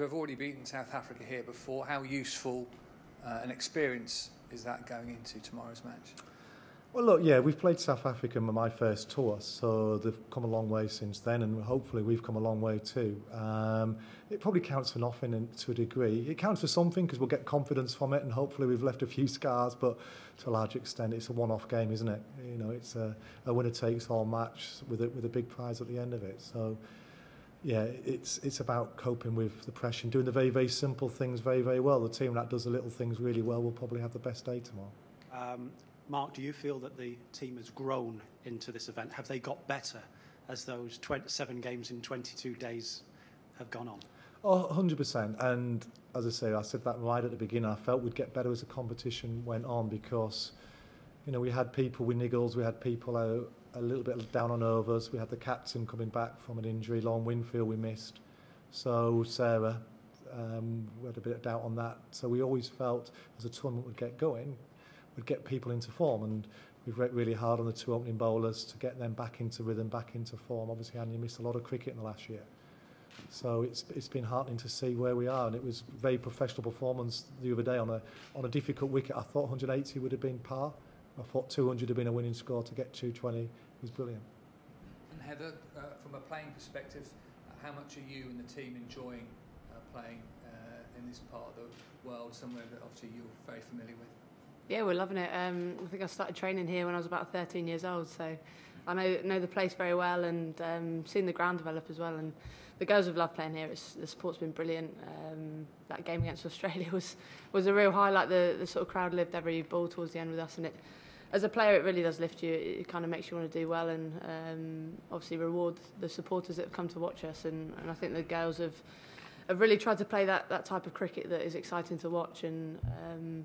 to have already beaten South Africa here before, how useful an experience is that going into tomorrow's match? Well, look, yeah, we've played South Africa on my first tour, so they've come a long way since then, and hopefully we've come a long way too. It probably counts for nothing to a degree. It counts for something because we'll get confidence from it, and hopefully we've left a few scars, but to a large extent it's a one-off game, isn't it? You know, it's a winner-takes-all match with a big prize at the end of it. So, yeah, it's about coping with the pressure and doing the very, very simple things very, very well. The team that does the little things really well will probably have the best day tomorrow. Mark, do you feel that the team has grown into this event? Have they got better as those 7 games in 22 days have gone on? Oh, 100%. And as I say, I said that right at the beginning. I felt we'd get better as the competition went on because, you know, we had people with niggles, we had people a little bit down on overs, we had the captain coming back from an injury, Lauren Winfield we missed. So Sarah, we had a bit of doubt on that. So we always felt as the tournament would get going, we'd get people into form, and we've worked really hard on the 2 opening bowlers to get them back into rhythm, back into form. Obviously, Anya missed a lot of cricket in the last year. So it's been heartening to see where we are, and it was very professional performance the other day on a difficult wicket. I thought 180 would have been par. I thought 200 would have been a winning score. To get 220 was brilliant. And Heather, from a playing perspective, how much are you and the team enjoying playing in this part of the world, somewhere that obviously you're very familiar with? Yeah, we're loving it. I think I started training here when I was about 13 years old, so I know the place very well, and seen the ground develop as well. And the girls have loved playing here. The support's been brilliant. That game against Australia was a real highlight. The sort of crowd lived every ball towards the end with us, and as a player it really does lift you. It kind of makes you want to do well, and obviously reward the supporters that have come to watch us. And I think the girls have really tried to play that type of cricket that is exciting to watch, and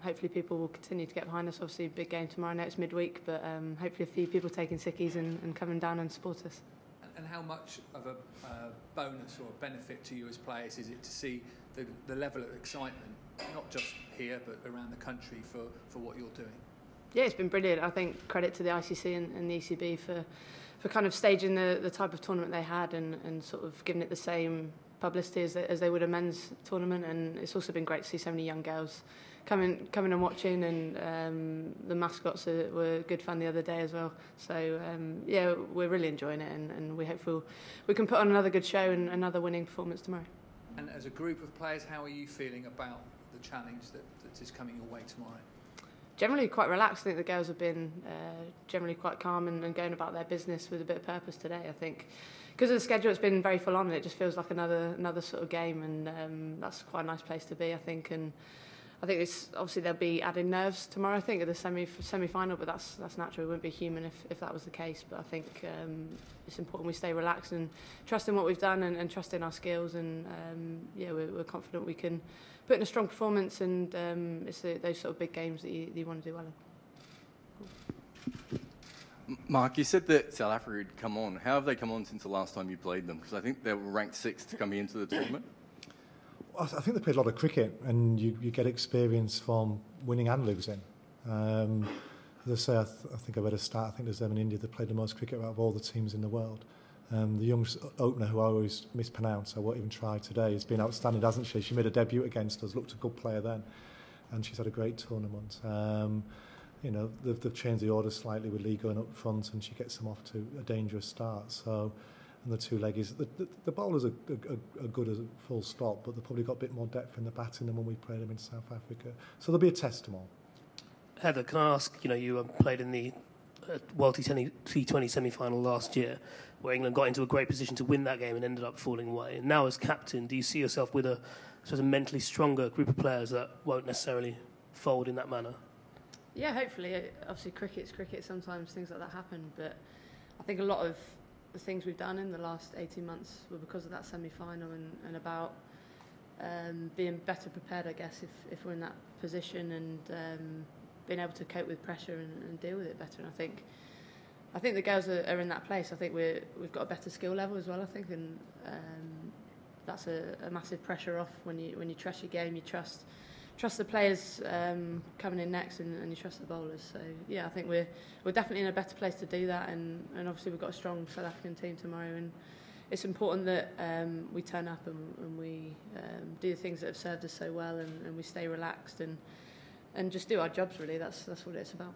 hopefully people will continue to get behind us. Obviously a big game tomorrow. I know it's midweek, but hopefully a few people taking sickies and coming down and support us. And how much of a bonus or a benefit to you as players is it to see the level of excitement, not just here but around the country, for what you're doing? Yeah, it's been brilliant. I think credit to the ICC and the ECB for kind of staging the type of tournament they had, and sort of giving it the same publicity as they would a men's tournament. And it's also been great to see so many young girls coming and watching, and the mascots were good fun the other day as well. So yeah, we're really enjoying it, and we hope we can put on another good show and another winning performance tomorrow. And as a group of players, how are you feeling about the challenge that is coming your way tomorrow? Generally quite relaxed. I think the girls have been generally quite calm and going about their business with a bit of purpose today. I think because of the schedule it's been very full on, and it just feels like another sort of game, and that's quite a nice place to be, I think. And I think it's obviously there'll be added nerves tomorrow, I think, at the semi-final, but that's natural. We wouldn't be human if that was the case. But I think it's important we stay relaxed and trust in what we've done, and trust in our skills, and yeah, we're confident we can put in a strong performance, and it's those sort of big games that you want to do well in. Mark, you said that South Africa had come on. How have they come on since the last time you played them? Because I think they were ranked 6th coming into the tournament. I think they played a lot of cricket, and you get experience from winning and losing. As I say, I think I read a stat. I think there's them in India that played the most cricket out of all the teams in the world. The young opener, who I always mispronounce, I won't even try today, has been outstanding, hasn't she? She made a debut against us, looked a good player then, and she's had a great tournament. You know, they've changed the order slightly with Lee going up front, and she gets them off to a dangerous start. So, and the two leggies, the bowlers are good as a full stop, but they've probably got a bit more depth in the batting than when we played them in South Africa. So there'll be a test tomorrow. Heather, can I ask, you played in the World T20 semi-final last year, where England got into a great position to win that game and ended up falling away. And now as captain, do you see yourself with a sort of mentally stronger group of players that won't necessarily fold in that manner? Yeah, hopefully. Obviously, cricket's cricket. Sometimes things like that happen, but I think a lot of the things we've done in the last 18 months were because of that semi-final, and about being better prepared, I guess, if we're in that position, and being able to cope with pressure and deal with it better. And I think the girls are in that place. I think we've got a better skill level as well, I think, and that's a massive pressure off when you trust your game, you trust the players coming in next, and you trust the bowlers. So yeah, I think we're definitely in a better place to do that, and obviously we've got a strong South African team tomorrow, and it's important that we turn up and we do the things that have served us so well, and we stay relaxed and just do our jobs. Really, that's what it's about.